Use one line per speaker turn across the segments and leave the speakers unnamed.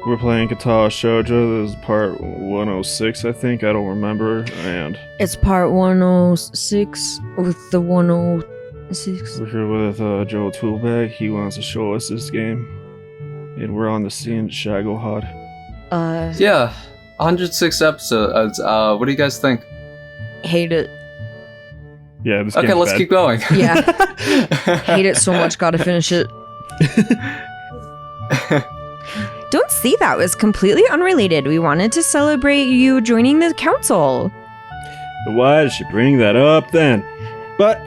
We're playing Katawa Shoujo. This is part 106, I think. I don't remember. And
it's part 106 with the 106.
we're here with Joe Toolbag. He wants to show us this game. And we're on the scene at Shagohod.
Yeah, 106 episodes. What do you guys think?
Hate it.
Yeah, this
Okay,
game's
let's
bad.
keep going.
Yeah. Hate it so much, gotta finish it. Don't see that was completely unrelated. We wanted to celebrate you joining the council.
But why did she bring that up then? But,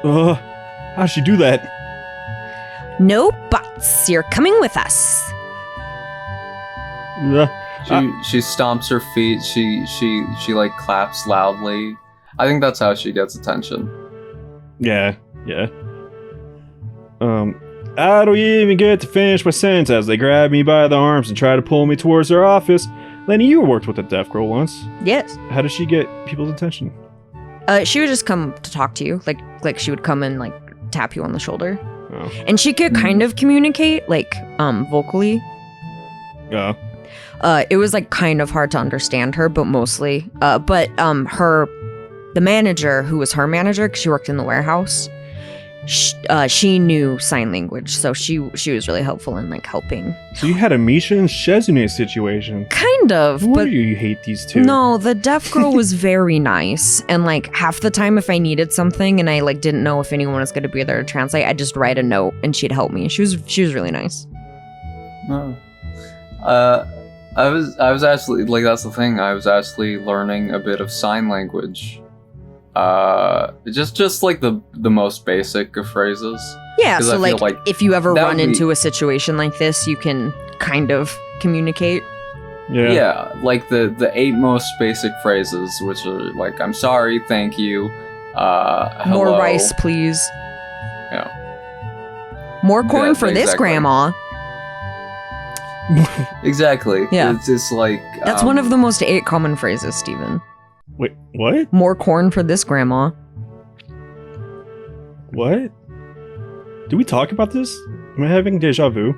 how'd she do that?
No buts. You're coming with us.
She stomps her feet. She like claps loudly. I think that's how she gets attention.
Yeah. I don't even get to finish my sentence as they grab me by the arms and try to pull me towards their office. Lenny, you worked with a deaf girl once.
Yes.
How did she get people's attention?
She would just come to talk to you. Like she would come and like tap you on the shoulder.
Oh.
And she could kind of communicate, like, vocally.
Yeah.
It was like kind of hard to understand her, but mostly. But the manager, who was her manager, 'cause she worked in the warehouse, she knew sign language, so she was really helpful in like helping.
So you had a Misha and Shizune situation.
Kind of,
Why
but
do you hate these two?
no, the deaf girl was very nice, and like half the time, if I needed something and I like didn't know if anyone was going to be there to translate, I'd just write a note and she'd help me. She was really nice.
No. I was actually, like, that's the thing. I was actually learning a bit of sign language. Just like the most basic of phrases.
Yeah,
'Cause
so
I feel
like if you ever
that
run
would be-
into a situation like this, you can kind of communicate.
Yeah.
Like the 8 most basic phrases, which are like, I'm sorry, thank you, hello.
More rice, please.
Yeah.
More corn
Yeah,
for this
exactly.
grandma.
Exactly.
Yeah.
It's just like...
That's one of the most 8 common phrases, Steven.
Wait, what?
More corn for this grandma.
What? Did we talk about this? Am I having deja vu?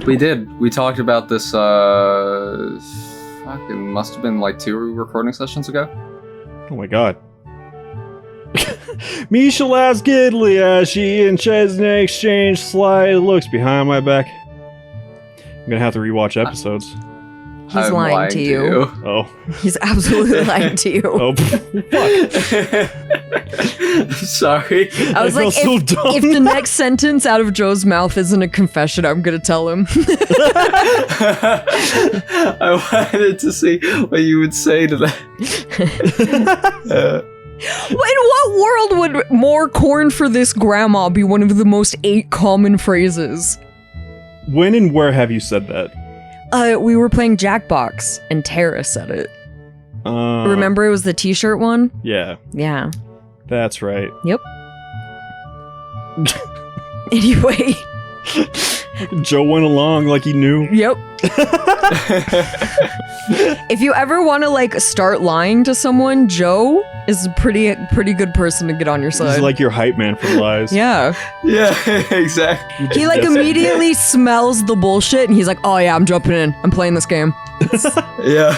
We did. We talked about this, fuck, it must have been like 2 recording sessions ago.
Oh my god. Misha laughs giddily as she and Chesney exchange sly looks behind my back. I'm gonna have to rewatch episodes.
He's
I'm
lying to you.
Oh.
He's absolutely lying to you.
Oh, fuck.
Sorry.
I was like,
feel so dumb.
if the next sentence out of Joe's mouth isn't a confession, I'm gonna tell him.
I wanted to see what you would say to that.
In what world would more corn for this grandma be one of the most 8 common phrases?
When and where have you said that?
We were playing Jackbox, and Tara said it. Remember it was the t-shirt one?
Yeah,
Yeah.
that's right.
Yep. Anyway.
Joe went along like he knew.
Yep. If you ever want to like start lying to someone, Joe is a pretty good person to get on your side.
He's like your hype man for lies.
Yeah.
Yeah, exactly.
He like immediately smells the bullshit and he's like, "Oh yeah, I'm jumping in. I'm playing this game."
Yeah.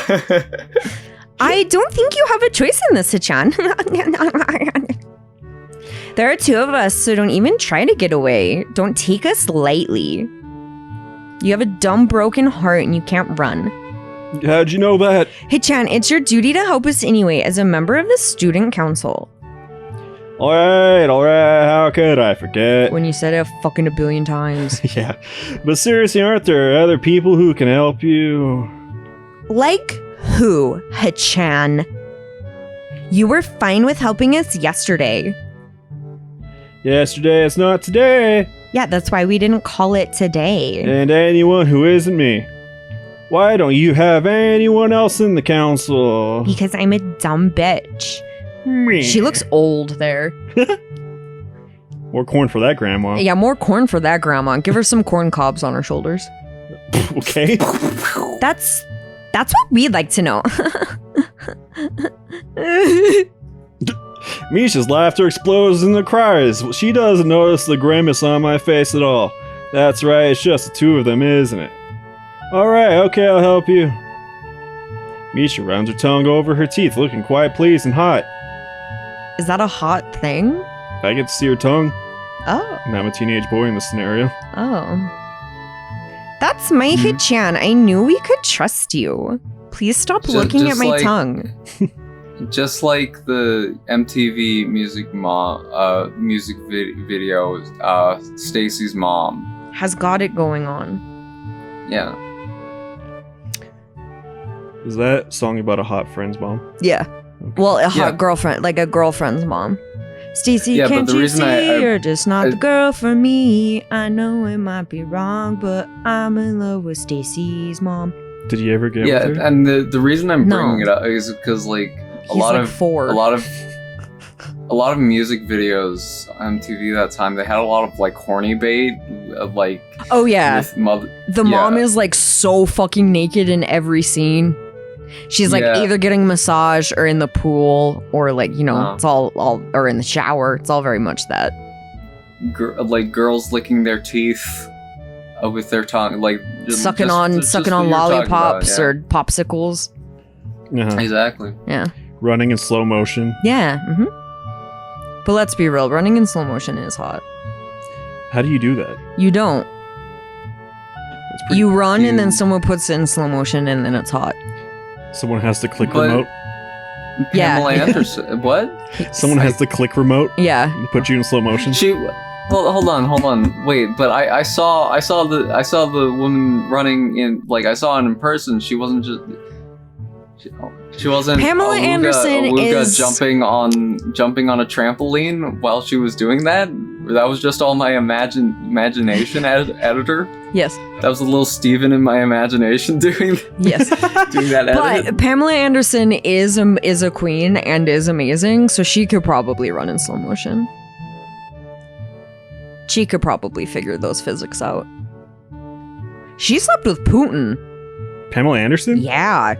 I don't think you have a choice in this, Hichan. There are 2 of us, so don't even try to get away. Don't take us lightly. You have a dumb, broken heart and you can't run.
How'd you know that?
Hichan, it's your duty to help us anyway as a member of the student council.
Alright, how could I forget?
When you said it fucking a billion times.
Yeah, but seriously, aren't there other people who can help you?
Like who, Hichan? You were fine with helping us yesterday.
Yesterday, it's not today.
Yeah, that's why we didn't call it today.
And anyone who isn't me. Why don't you have anyone else in the council?
Because I'm a dumb bitch. She looks old there.
More corn for that grandma.
Yeah, more corn for that grandma. Give her some corn cobs on her shoulders.
Okay.
That's what we'd like to know.
Misha's laughter explodes into cries. She doesn't notice the grimace on my face at all. That's right, it's just the 2 of them, isn't it? Alright, okay, I'll help you. Misha runs her tongue over her teeth, looking quite pleased and hot.
Is that a hot thing?
If I get to see her tongue,
Oh.
and I'm a teenage boy in this scenario.
Oh. That's my Hichan. I knew we could trust you. Please stop looking at my tongue.
Just like the MTV music video, Stacy's mom
has got it going on.
Yeah.
Is that song about a hot friend's mom?
Yeah.
Okay.
Well, a hot girlfriend, like a girlfriend's mom. Stacy,
yeah,
can't
but the
you
reason
see you're just not the girl for me? I know it might be wrong, but I'm in love with Stacy's mom.
Did you ever get with her?
And the reason I'm bringing it up is because like a lot of music videos on TV that time, they had a lot of like horny bait, like
oh yeah,
the
mom is like so fucking naked in every scene. She's like either getting a massage or in the pool or like, you know, it's all or in the shower. It's all very much that.
Like girls licking their teeth with their tongue, like
sucking on lollipops or popsicles.
Exactly.
Yeah.
Running in slow motion.
Yeah. But let's be real, running in slow motion is hot.
How do you do that?
You don't. You run and then someone puts it in slow motion and then it's hot.
Someone has the click remote.
Pamela Anderson. What?
Someone has the click remote.
Yeah.
To put you in slow motion.
Hold on. Wait, but I saw the woman running in, like I saw it in person. She wasn't just. She wasn't.
Pamela Anderson is
jumping on a trampoline while she was doing that. That was just all my imagination editor.
Yes.
That was a little Steven in my imagination doing.
Yes.
Doing that edit.
But Pamela Anderson is a queen and is amazing, so she could probably run in slow motion. She could probably figure those physics out. She slept with Putin.
Pamela Anderson?
Yeah.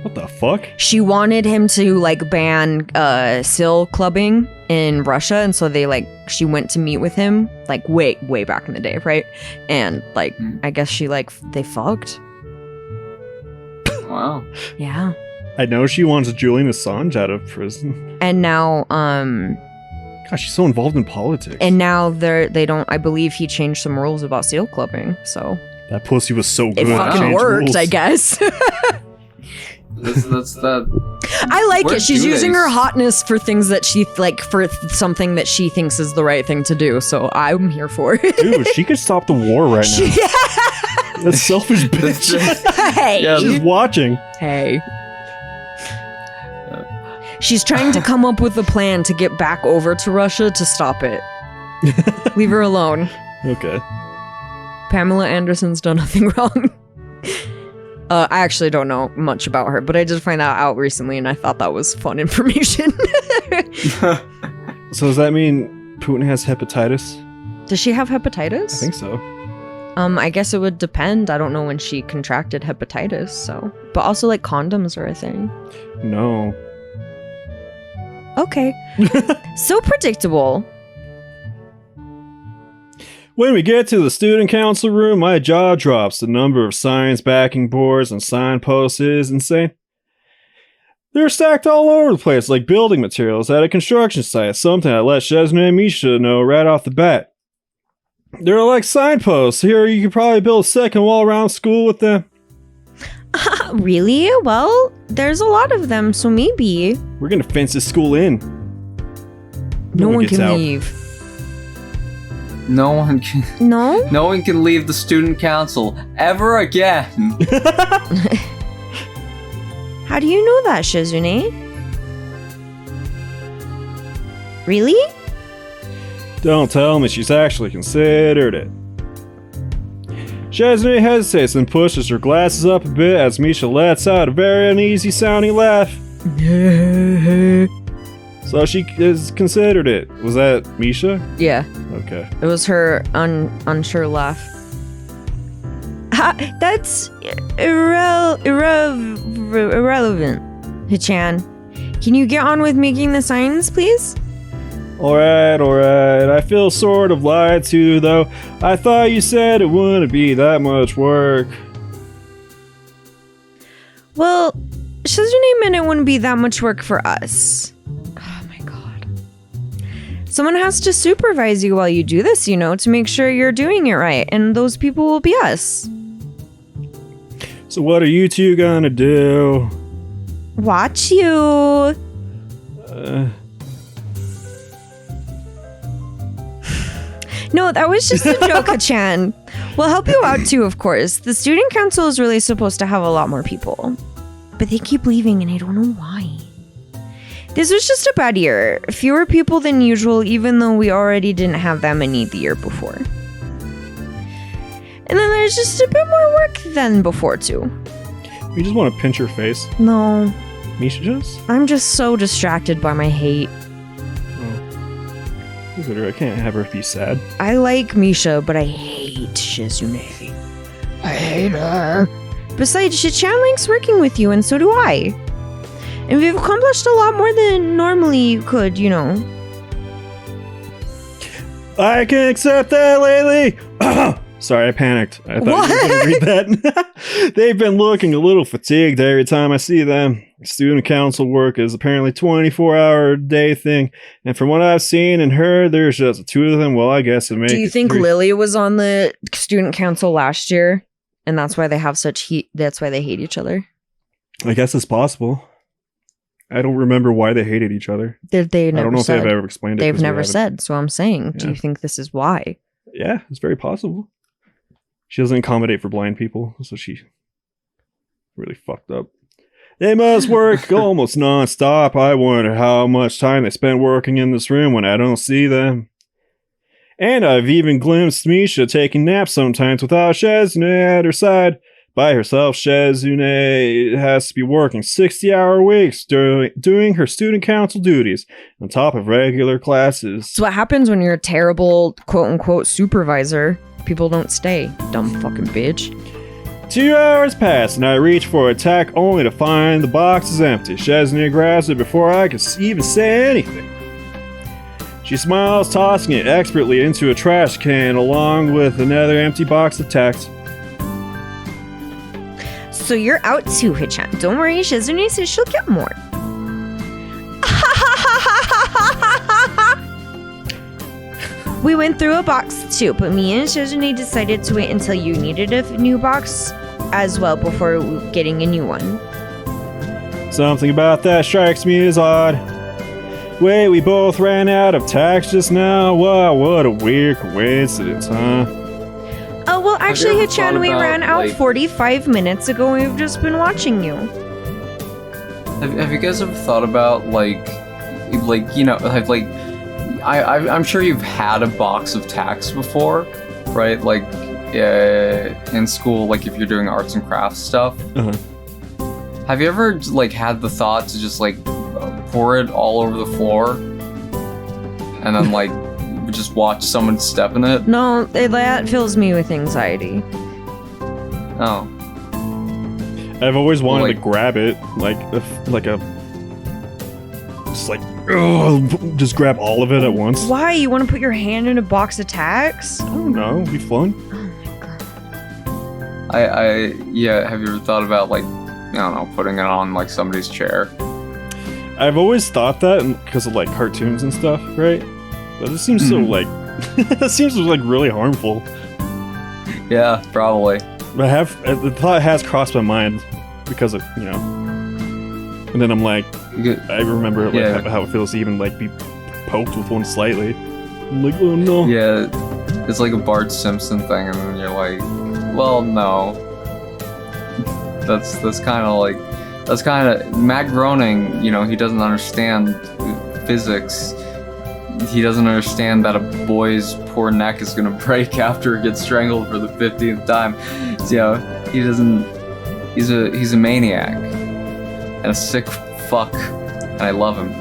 What the fuck?
She wanted him to like ban SIL clubbing in Russia, and so she went to meet with him like way back in the day, right? And like I guess they fucked.
Wow.
Yeah.
I know she wants Julian Assange out of prison.
And now
gosh, she's so involved in politics.
And now they don't. I believe he changed some rules about SEAL clubbing. So
that pussy was so good.
It fucking worked, I guess.
That's that.
I like it. She's using her hotness for things that she for something that she thinks is the right thing to do. So I'm here for it.
Dude, she could stop the war right now. That selfish bitch.
Hey,
she's watching.
Hey. She's trying to come up with a plan to get back over to Russia to stop it. Leave her alone.
Okay.
Pamela Anderson's done nothing wrong. I actually don't know much about her, but I did find that out recently, and I thought that was fun information.
So does that mean Putin has hepatitis?
Does she have hepatitis?
I think so.
I guess it would depend. I don't know when she contracted hepatitis, so. But also, like, condoms are a thing.
No.
Okay. So predictable.
When we get to the student council room, my jaw drops. The number of science backing boards and signposts is insane. They're stacked all over the place like building materials at a construction site, something I let Chesney and Misha know right off the bat. They're like signposts. Here you could probably build a second wall around school with them.
Really? Well, there's a lot of them, so maybe.
We're gonna fence this school in.
No one can leave.
No one can.
No?
No one can leave the student council ever again.
How do you know that, Shizune? Really?
Don't tell me she's actually considered it. Chesney hesitates and pushes her glasses up a bit as Misha lets out a very uneasy sounding laugh. So she has considered it. Was that Misha?
Yeah.
Okay.
It was her unsure laugh. That's irrelevant, Hichan. Can you get on with making the signs, please?
Alright. I feel sort of lied to, though. I thought you said it wouldn't be that much work.
Well, Shizune Minute wouldn't be that much work for us. Oh my god. Someone has to supervise you while you do this, to make sure you're doing it right. And those people will be us.
So what are you two gonna do?
Watch you. No, that was just a joke, Chan. We'll help you out too, of course. The student council is really supposed to have a lot more people. But they keep leaving and I don't know why. This was just a bad year. Fewer people than usual, even though we already didn't have that many the year before. And then there's just a bit more work than before too.
You just want to pinch her face?
No.
Misha just?
I'm just so distracted by my hate.
Look at her. I can't have her be sad.
I like Misha, but I hate Shizune. I hate her. Besides, Shichan likes working with you, and so do I. And we've accomplished a lot more than normally you could,
I can accept that, lately. Sorry, I panicked. I thought you were going to read that. They've been looking a little fatigued every time I see them. Student council work is apparently 24-hour-a-day thing, and from what I've seen and heard, there's just the two of them. Well, I guess it makes.
Do you think Lily was on the student council last year, and that's why they have such heat? That's why they hate each other.
I guess it's possible. I don't remember why they hated each other.
They never
I don't know
said.
if they've ever explained it.
They've never said. So I'm saying, do you think this is why?
Yeah, it's very possible. She doesn't accommodate for blind people, so she really fucked up. They must work almost non-stop. I wonder how much time they spend working in this room when I don't see them. And I've even glimpsed Misha taking naps sometimes without Shizune at her side. By herself, Shizune has to be working 60-hour weeks doing her student council duties on top of regular classes.
So what happens when you're a terrible quote-unquote supervisor? People don't stay. Dumb fucking bitch.
2 hours pass and I reach for a tack only to find the box is empty. Shizune grabs it before I can even say anything. She smiles, tossing it expertly into a trash can along with another empty box of tacks.
So you're out too, Hichan. Don't worry, Shizune says she'll get more. We went through a box too, but me and Shizune decided to wait until you needed a new box as well before getting a new one.
Something about that strikes me as odd. Wait, we both ran out of tacks just now? Wow, what a weird coincidence, huh?
Oh, well, actually,
Have you ever
Hichan,
thought
we
about,
ran out 45 minutes ago and we've just been watching you.
Have you guys ever thought about I'm sure you've had a box of tacks before, right? Like in school, like if you're doing arts and crafts stuff.
Uh-huh.
Have you ever had the thought to just pour it all over the floor and then just watch someone step in it?
No, that fills me with anxiety.
Oh.
I've always wanted to grab it, just grab all of it at once.
Why? You want to put your hand in a box of tacks?
I don't know, it'd be fun.
Oh my god.
Have you ever thought about putting it on somebody's chair?
I've always thought that because of cartoons and stuff, right? But it seems so that seems really harmful.
Yeah, probably.
But the thought has crossed my mind because of and then I'm like, I remember how it feels to even be poked with one slightly. I'm like, oh no.
Yeah, it's like a Bart Simpson thing, and then you're like, well, no. That's kind of Matt Groening. He doesn't understand physics. He doesn't understand that a boy's poor neck is gonna break after it gets strangled for the 50th time. So, he doesn't. He's a maniac and a sick fuck, and I love him.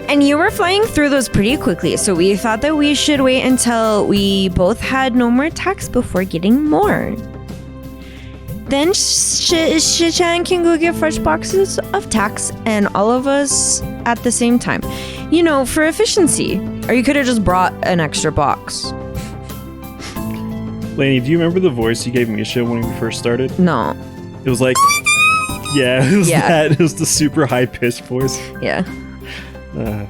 And you were flying through those pretty quickly, so we thought that we should wait until we both had no more tacks before getting more. Then Shichan can go get fresh boxes of tacks and all of us at the same time. For efficiency. Or you could have just brought an extra box.
Lainey, do you remember the voice you gave Misha when we first started?
No.
It was like, yeah, it was
Yeah.
that. It was the super high-pitched voice.
Yeah.
Uh,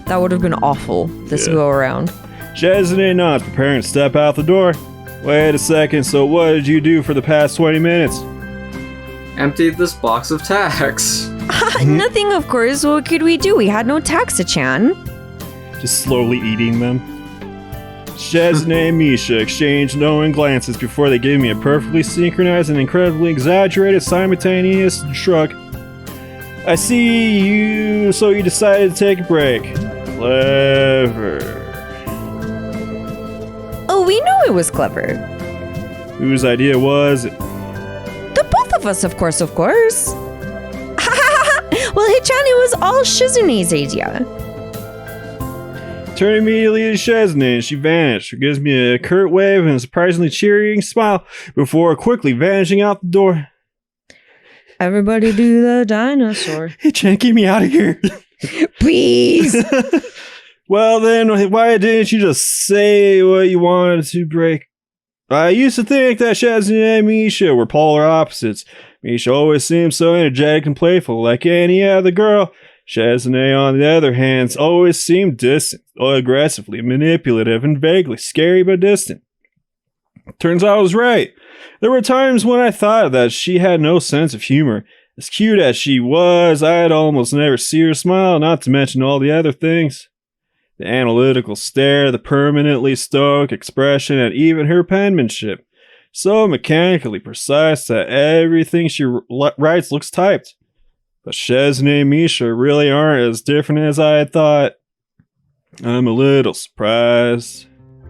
That would have been awful this
Yeah.
go around.
Shazune nods, preparing to step out the door. Wait a second, so what did you do for the past 20 minutes?
Emptied this box of tacks.
Nothing, of course. What could we do? We had no taxa-chan.
Just slowly eating them. Shazune and Misha exchange knowing glances before they give me a perfectly synchronized and incredibly exaggerated simultaneous shrug. I see you, so you decided to take a break. Clever.
Oh, we know it was clever.
Whose idea was it?
The both of us, of course, of course. Well, Hichan, it was all Shizune's idea.
Turn immediately to Shazune and she vanished. She gives me a curt wave and a surprisingly cheering smile before quickly vanishing out the door.
Everybody do the dinosaur.
Hey, Chen, get me out of here.
Please.
Well then, why didn't you just say what you wanted to break? I used to think that Shazune and Misha were polar opposites. Misha always seemed so energetic and playful, like any other girl. Shazune, on the other hand, always seemed distant, aggressively manipulative, and vaguely scary but distant. Turns out I was right. There were times when I thought that she had no sense of humor. As cute as she was, I'd almost never see her smile, not to mention all the other things. The analytical stare, the permanently stoic expression, and even her penmanship. So mechanically precise that everything she writes looks typed. But Shazune and Misha really aren't as different as I had thought. I'm a little surprised.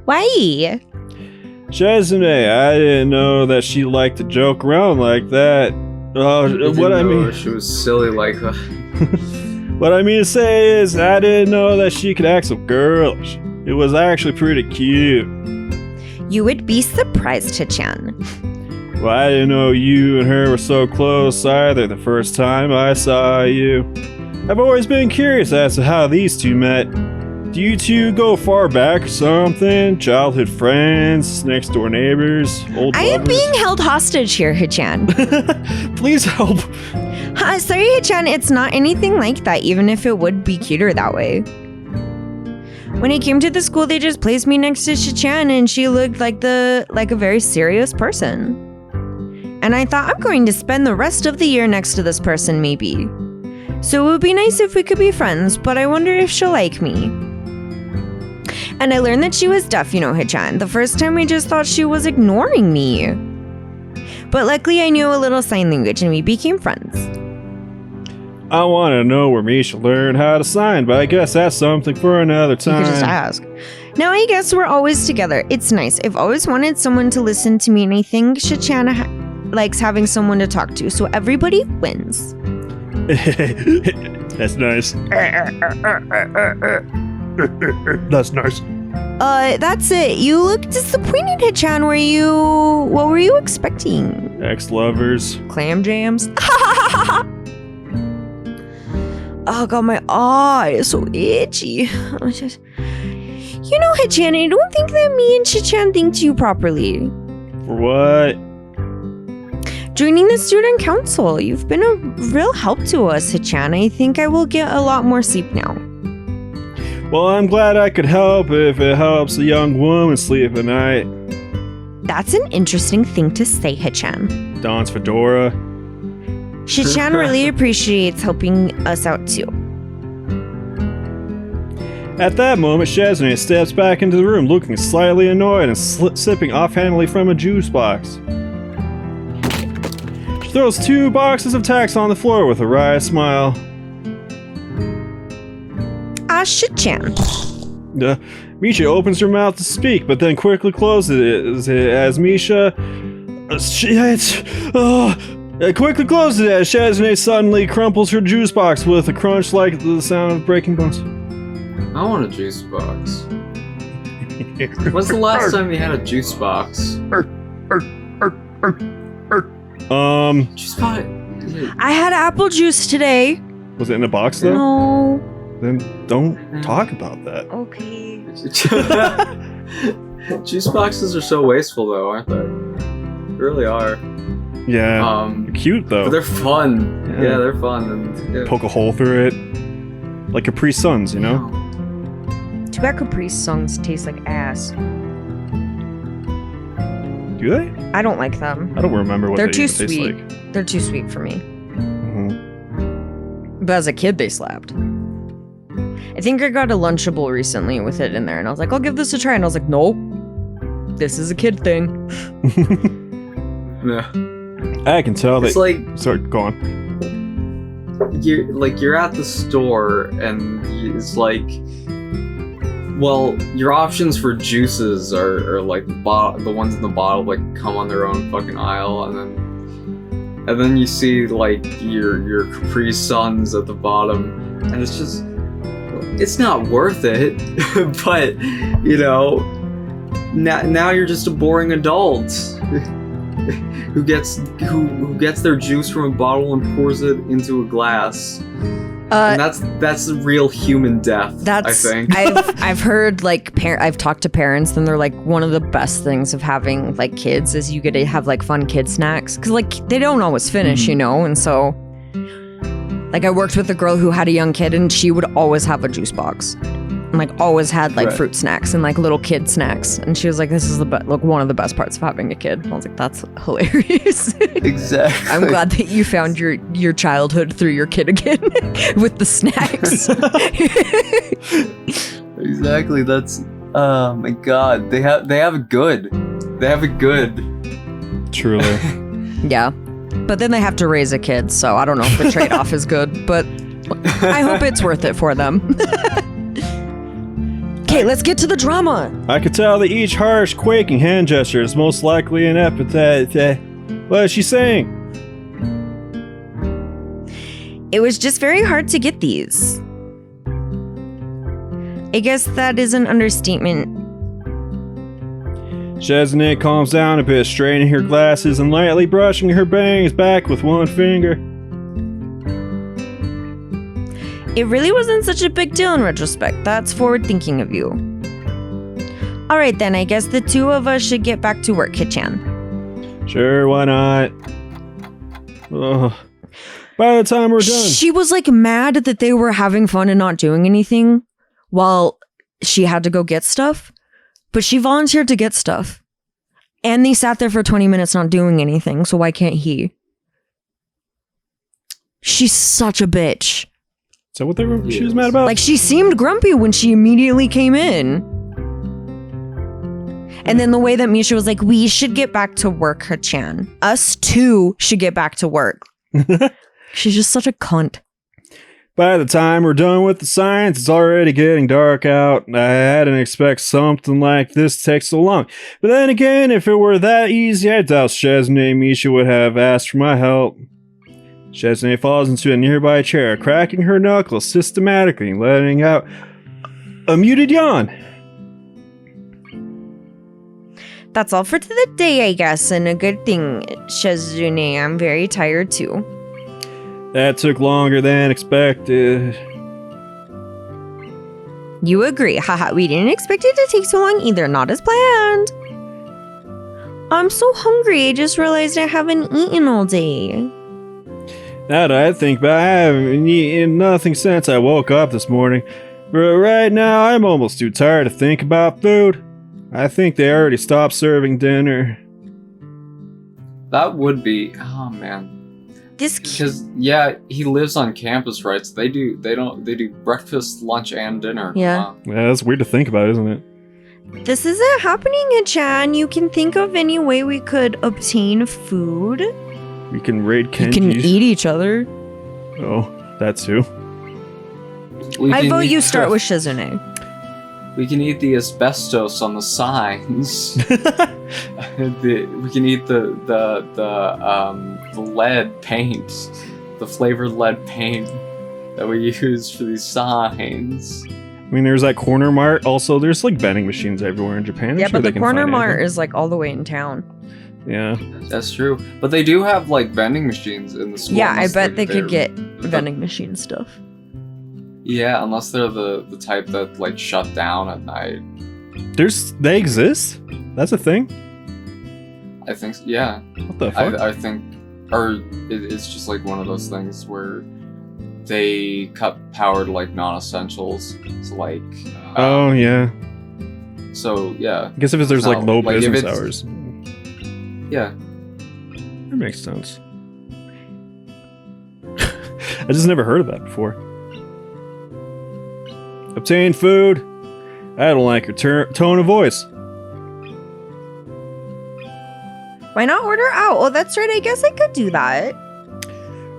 Why?
Shazune, I didn't know that she liked to joke around like that. What I mean,
She was silly like that.
what I mean to say is, I didn't know that she could act so girlish. It was actually pretty cute.
You would be surprised, Hichan.
Well, I didn't know you and her were so close either the first time I saw you. I've always been curious as to how these two met. Do you two go far back or something? Childhood friends, next door neighbors, old
I am
lovers?
being held hostage here, Hichan.
Please help.
Sorry, Hichan, it's not anything like that, even if it would be cuter that way. When I came to the school, they just placed me next to Hichan, and she looked like a very serious person. And I thought, I'm going to spend the rest of the year next to this person, maybe. So it would be nice if we could be friends, but I wonder if she'll like me. And I learned that she was deaf, Hichan. The first time I just thought she was ignoring me. But luckily I knew a little sign language and we became friends.
I want to know where Misha learned how to sign, but I guess that's something for another
You
time.
could just ask. Now I guess we're always together. It's nice. I've always wanted someone to listen to me, and I think Shichana likes having someone to talk to, so everybody wins.
That's nice. That's nice.
That's it. You look disappointed, Hichan. What were you expecting?
Ex-lovers.
Clam jams? Oh god, my eye is so itchy. Hichan, I don't think that me and Chichan thanked you properly.
For what?
Joining the student council, you've been a real help to us, Hichan. I think I will get a lot more sleep now.
Well, I'm glad I could help if it helps a young woman sleep at night.
That's an interesting thing to say, Hichan.
Don's fedora.
Shichan really appreciates helping us out too.
At that moment, Shazune steps back into the room looking slightly annoyed and sipping offhandedly from a juice box. She throws 2 boxes of tacks on the floor with a wry smile.
Shichan.
Misha opens her mouth to speak, but then quickly closes it as Misha... quickly closes it as Shazune suddenly crumples her juice box with a crunch like the sound of breaking bones.
I want a juice box. When's the last time you had a juice box? Juice box?
I had apple juice today.
Was it in a box though?
No.
Then don't talk about that.
Okay.
Juice boxes are so wasteful though, aren't they? They really are.
Yeah. They're cute though.
But they're fun.
Yeah.
Yeah, they're fun. And, yeah.
Poke a hole through it. Like Capri Suns, you know?
Too bad Capri Suns taste like ass.
Do they?
I don't like them.
I don't remember what
They're
they
too
even taste
sweet.
like.
They're too sweet for me.
Mm-hmm.
But as a kid, they slapped. I think I got a Lunchable recently with it in there, and I was like, I'll give this a try. And I was like, nope. This is a kid thing.
Yeah.
I can tell
It's
that.
like
Sorry, go on.
you're at the store and it's like, well, your options for juices are like the ones in the bottle like come on their own fucking aisle, and then you see like your Capri Suns at the bottom, and it's just, it's not worth it. But you know, now you're just a boring adult who gets their juice from a bottle and pours it into a glass. And that's the real human death. I think.
I've heard like I've talked to parents, and they're like, one of the best things of having like kids is you get to have like fun kid snacks, because like they don't always finish, you know. And so like I worked with a girl who had a young kid, and she would always have a juice box, and like always had like fruit snacks and like little kid snacks, and she was like, this is like one of the best parts of having a kid. I was like, that's hilarious.
Exactly.
I'm glad that you found your childhood through your kid again with the snacks.
Exactly. That's, oh my god, they have it good. They have it good. Truly.
Yeah, but then they have to raise a kid, so I don't know if the trade-off is good, but I hope it's worth it for them. Okay, let's get to the drama.
I could tell that each harsh, quaking hand gesture is most likely an epithet. What is she saying?
It was just very hard to get these. I guess that is an understatement.
Chesney calms down a bit, straightening her glasses and lightly brushing her bangs back with one finger.
It really wasn't such a big deal in retrospect. That's forward thinking of you. Alright then, I guess the two of us should get back to work, Hichan.
Sure, why not? Ugh. By the time we're done.
She was like mad that they were having fun and not doing anything while she had to go get stuff. But she volunteered to get stuff. And they sat there for 20 minutes not doing anything, so why can't he? She's such a bitch.
Is that what she was mad about?
Like, she seemed grumpy when she immediately came in. And then the way that Misha was like, we should get back to work, Hachan. Us too should get back to work. She's just such a cunt.
By the time we're done with the science, it's already getting dark out. I hadn't expect something like this to take so long. But then again, if it were that easy, I doubt Chesney and Misha would have asked for my help. Chesney falls into a nearby chair, cracking her knuckles systematically, letting out a muted yawn.
That's all for the day, I guess, and a good thing, Shazune. I'm very tired too.
That took longer than expected.
You agree. Haha, we didn't expect it to take so long either, not as planned. I'm so hungry, I just realized I haven't eaten all day.
Now that I think about it, I haven't eaten nothing since I woke up this morning. But right now, I'm almost too tired to think about food. I think they already stopped serving dinner.
That would be, oh man. Because yeah, he lives on campus, right? So they do breakfast, lunch, and dinner.
Yeah.
Yeah, that's weird to think about, isn't it?
This isn't happening, Chan. You can think of any way we could obtain food.
We can raid Kenji's.
You can eat each other.
Oh, that too.
I vote you start with Shizune.
We can eat the asbestos on the signs. We can eat the lead paint, the flavored lead paint that we use for these signs.
I mean, there's that corner mart. Also, there's like vending machines everywhere in Japan.
Yeah, but the corner mart is like all the way in town.
Yeah,
that's true. But they do have like vending machines in the school.
Yeah, I bet they could get vending machine stuff.
Yeah, unless they're the type that like shut down at night.
They exist? That's a thing?
I think, yeah.
What the fuck?
I think, or it's just like one of those things where they cut power to like non-essentials. So like,
Oh, yeah.
so yeah,
I guess if there's like
No,
low
like, if
business
it's-
hours.
yeah.
That makes sense. I just never heard of that before. Obtain food. I don't like your tone of voice.
Why not order out? Oh, that's right. I guess I could do that.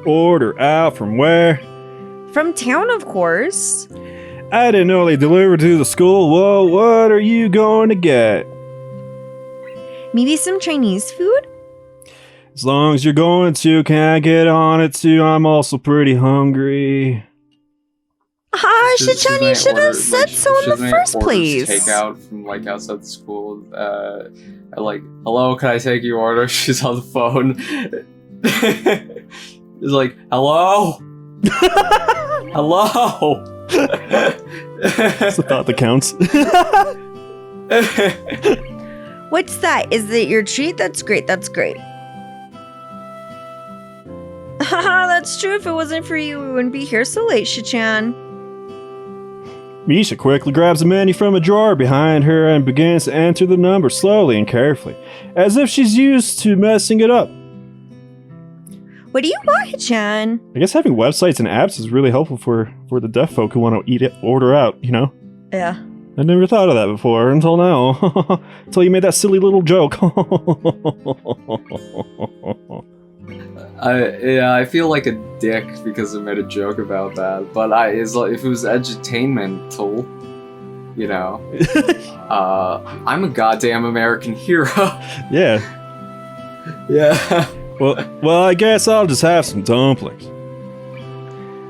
Order out from where?
From town, of course.
I didn't know they delivered to the school. Well, what are you going to get?
Maybe some Chinese food?
As long as you're going to, can I get on it too? I'm also pretty hungry.
Ah, Shichan, you should have
order,
said
like,
so in the
shouldn't they
first
order
place.
Takeout from like outside the school. Like, hello, can I take your order? She's on the phone. It's like, hello, hello.
That's the thought that counts.
What's that? Is it your treat? That's great. That's great. Haha, that's true. If it wasn't for you, we wouldn't be here so late, Shichan.
Misha quickly grabs a menu from a drawer behind her and begins to enter the number slowly and carefully, as if she's used to messing it up.
What do you want, Hichan?
I guess having websites and apps is really helpful for the deaf folk who want to order out, you know?
Yeah.
I never thought of that before until now. Until you made that silly little joke.
I feel like a dick because I made a joke about that. But it's like, if it was edutainmental, you know, I'm a goddamn American hero.
Yeah.
Yeah.
Well, I guess I'll just have some dumplings.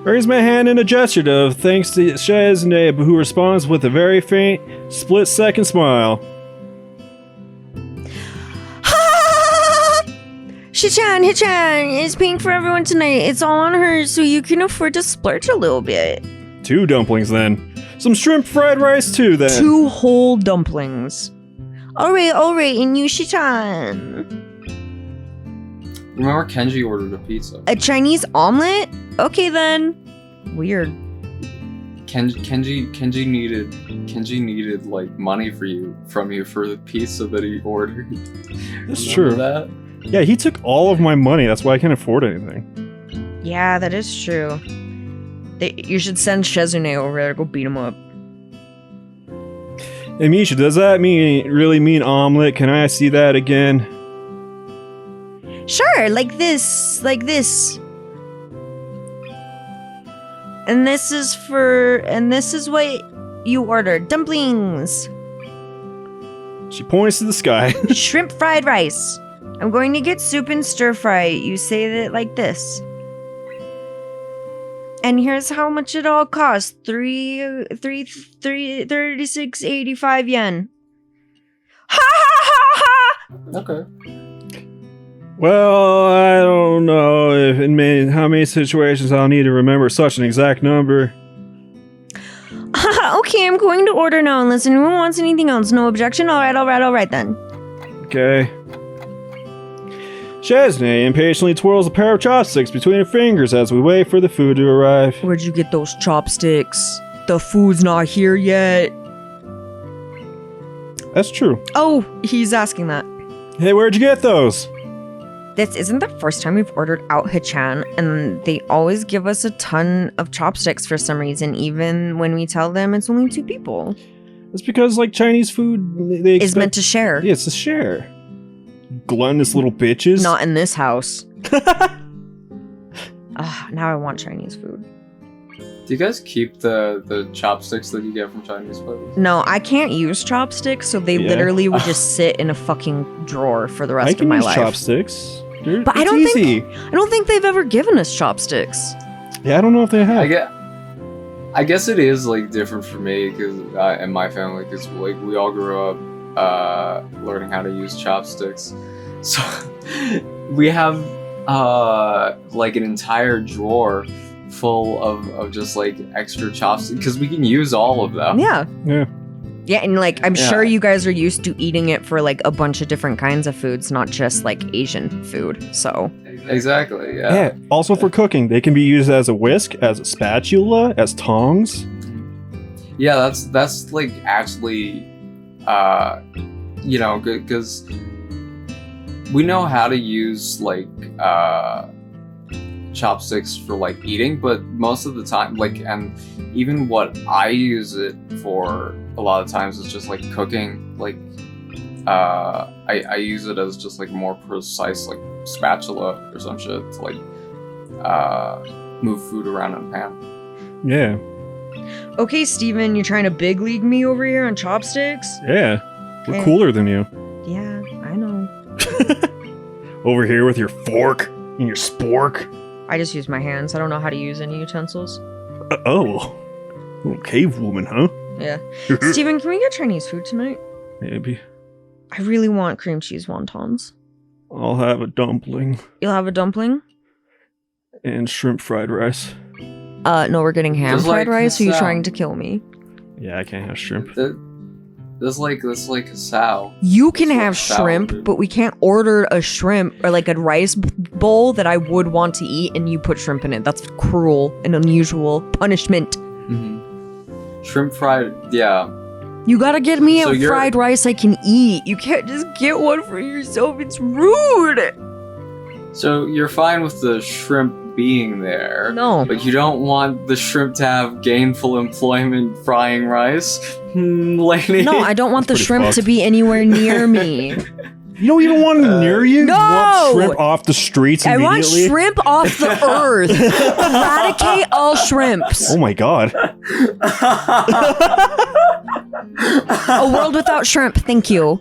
Raise my hand in a gesture of thanks to Chesney, who responds with a very faint, split-second smile.
Hichan is paying for everyone tonight. It's all on her, so you can afford to splurge a little bit.
2 dumplings, then. Some shrimp fried rice, too, then.
2 whole dumplings. Alright, and you, Shichan.
Remember, Kenji ordered a pizza.
A Chinese omelet? Okay then. Weird.
Kenji needed like money from you for the pizza that he ordered.
That's
Remember
true.
That?
Yeah, he took all of my money. That's why I can't afford anything.
Yeah, that is true. You should send Shizune over there to go beat him up.
Hey, Misha, does that really mean omelet? Can I see that again?
Sure, like this. And this is what you ordered. Dumplings.
She points to the sky.
Shrimp fried rice. I'm going to get soup and stir fry. You say it like this. And here's how much it all costs. 36.85 yen. Ha ha ha ha!
Okay.
Well, I don't know how many situations I'll need to remember such an exact number.
Okay, I'm going to order now unless anyone wants anything else. No objection? Alright then.
Okay. Chesney impatiently twirls a pair of chopsticks between her fingers as we wait for the food to arrive.
Where'd you get those chopsticks? The food's not here yet.
That's true.
Oh, he's asking that.
Hey, where'd you get those?
This isn't the first time we've ordered out Hichan, and they always give us a ton of chopsticks for some reason, even when we tell them it's only 2 people.
It's because, like, Chinese food, they
Is meant to share.
Yeah, it's to share. Gluttonous little bitches.
Not in this house. Now I want Chinese food.
Do you guys keep the chopsticks that you get from Chinese places?
No, I can't use chopsticks, so they literally would just sit in a fucking drawer for the rest of my life.
I can use chopsticks.
But I don't think they've ever given us chopsticks.
Yeah, I don't know if they have.
I guess it is like different for me because and my family because like we all grew up learning how to use chopsticks, so we have like an entire drawer full of just like extra chopsticks because we can use all of them.
Yeah. Yeah, and like I'm
Yeah.
sure you guys are used to eating it for like a bunch of different kinds of foods, not just like Asian food. So
Exactly.
Yeah. Also for cooking, they can be used as a whisk, as a spatula, as tongs.
Yeah, that's like actually, you know, because we know how to use like chopsticks for like eating, but most of the time, like, and even what I use it for a lot of times is just like cooking. Like, I use it as just like more precise like spatula or some shit to like move food around in a pan.
Yeah.
okay, Steven, you're trying to big league me over here on chopsticks?
Yeah. We're
Okay.
cooler than you.
Yeah, I know.
Over here with your fork and your spork.
I just use my hands. I don't know how to use any utensils.
Oh. Little cave woman, huh?
Yeah. Steven, can we get Chinese food tonight?
Maybe.
I really want cream cheese wontons.
I'll have a dumpling
You'll have a dumpling?
and shrimp fried rice.
No, we're getting ham
Just
fried
like
rice. Are you
this,
trying to kill me?
Yeah, I can't have shrimp.
That's like a sow.
You can
It's
have
sour,
shrimp,
dude.
but we can't order a shrimp or like a rice bowl that I would want to eat and you put shrimp in it. That's cruel and unusual punishment.
Mm-hmm. Shrimp fried, yeah.
You gotta get me
So
a
you're-
fried rice I can eat. You can't just get one for yourself. It's rude.
So you're fine with the shrimp being there.
No.
But you don't want the shrimp to have gainful employment frying rice? Lady?
No, I don't want the
That's pretty
shrimp
fucked.
to be anywhere near me.
You don't even want them near you?
no!
You want shrimp off the streets
I want
immediately?
shrimp off the earth. Eradicate all shrimps.
Oh my god.
A world without shrimp. Thank you.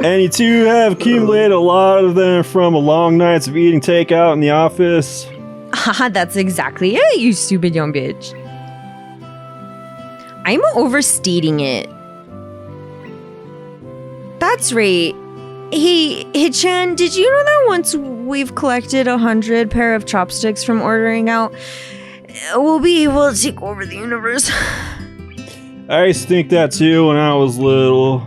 And you two have accumulated a lot of them from a long nights of eating takeout in the office.
Haha, that's exactly it, you stupid young bitch. I'm overstating it. That's right. Hey, Chan, did you know that once we've collected 100 pair of chopsticks from ordering out, we'll be able to take over the universe?
I used to think that too when I was little.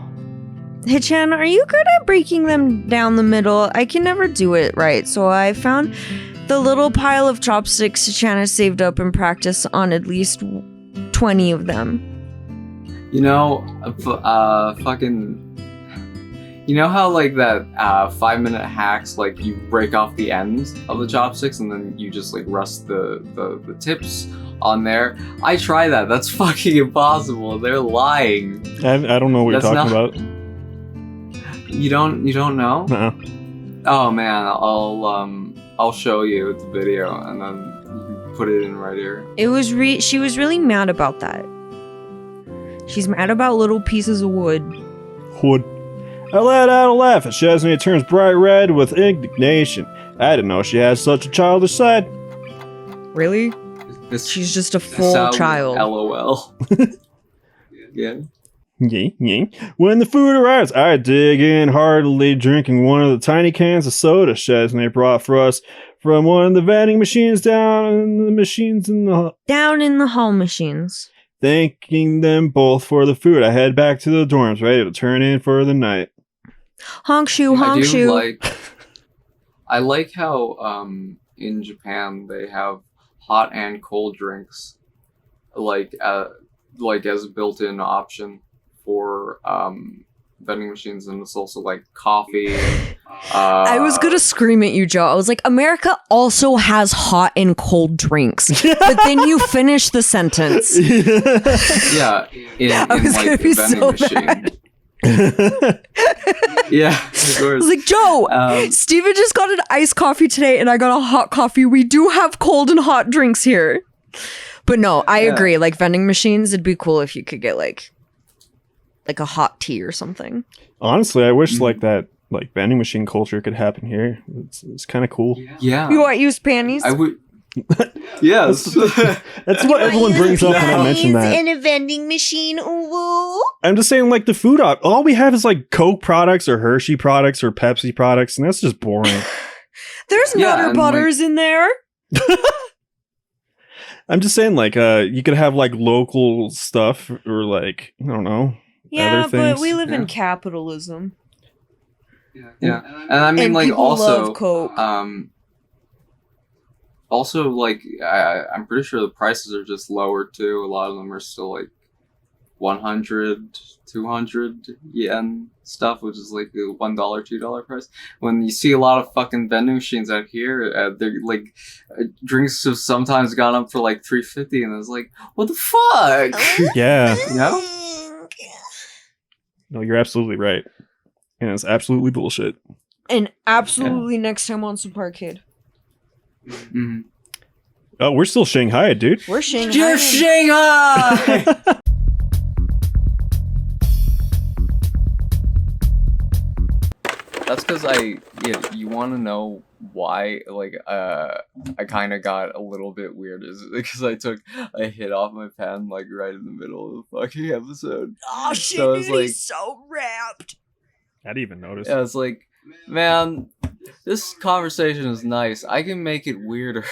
Hey, Chan, are you good at breaking them down the middle? I can never do it right, so I found the little pile of chopsticks Chan has saved up and practice on at least 20 of them.
You know, fucking... You know how, like, that 5-minute hacks, like, you break off the ends of the chopsticks and then you just, like, rest the tips on there? I try that. That's fucking impossible. They're lying.
I don't know what
That's
you're talking
not-
about.
You don't know?
Uh-uh.
Oh, man, I'll show you the video and then you can put it in right here.
She was really mad about that. She's mad about little pieces of wood.
Hood. I let out a laugh as Chesney turns bright red with indignation. I didn't know she had such a childish side.
Really?
This
She's just a full
sound
child.
LOL. Yeah.
Yay, yay. When the food arrives, I dig in heartily, drinking one of the tiny cans of soda Chesney brought for us from one of the vending machines down in the
Down in the hall machines.
Thanking them both for the food, I head back to the dorms, ready to turn in for the night.
Honk shoe, honk shoe.
I like how in Japan they have hot and cold drinks, like as a built-in option for vending machines, and it's also like coffee.
I was gonna scream at you, Joe. I was like, America also has hot and cold drinks. But then you finish the sentence.
Yeah, in
I was
like
gonna
the
be
vending
so
machine.
mad.
Yeah, of
I
course.
was like, Joe, Steven just got an iced coffee today and I got a hot coffee. We do have cold and hot drinks here. But no, I
Yeah.
agree. Like vending machines, it'd be cool if you could get like a hot tea or something.
Honestly, I wish like that like vending machine culture could happen here. It's kind of cool.
Yeah,
You want used panties?
I would. Yes.
That's what everyone brings up when I mention that.
In a vending machine. Ooh.
I'm just saying, like the food all we have is like Coke products or Hershey products or Pepsi products, and that's just boring.
There's
Yeah,
Nutter
and,
Butters in there.
I'm just saying, like, you could have like local stuff or like I don't know.
Yeah,
other things.
but we live in
Yeah.
capitalism.
Yeah, and I mean,
And
like,
people
also,
love Coke.
also, like, I'm pretty sure the prices are just lower too. A lot of them are still like 100, 200 yen stuff, which is like the $1, $2 price. When you see a lot of fucking vending machines out here, they're like, drinks have sometimes gone up for like 350, and it's like, what the fuck?
Yeah.
You know?
No, you're absolutely right. And it's absolutely bullshit.
And absolutely next time on SUBPARCADE.
Mhm.
Oh, we're still Shanghai, dude.
We're Shanghai.
You're Shanghai! That's because you want to know why, like, I kind of got a little bit weird, is because I took a hit off my pen, like, right in the middle of the fucking episode.
Oh shit,
So it's
dude,
like-
he's so wrapped.
I didn't even notice.
Yeah, it's like, man, this conversation is nice. I can make it weirder.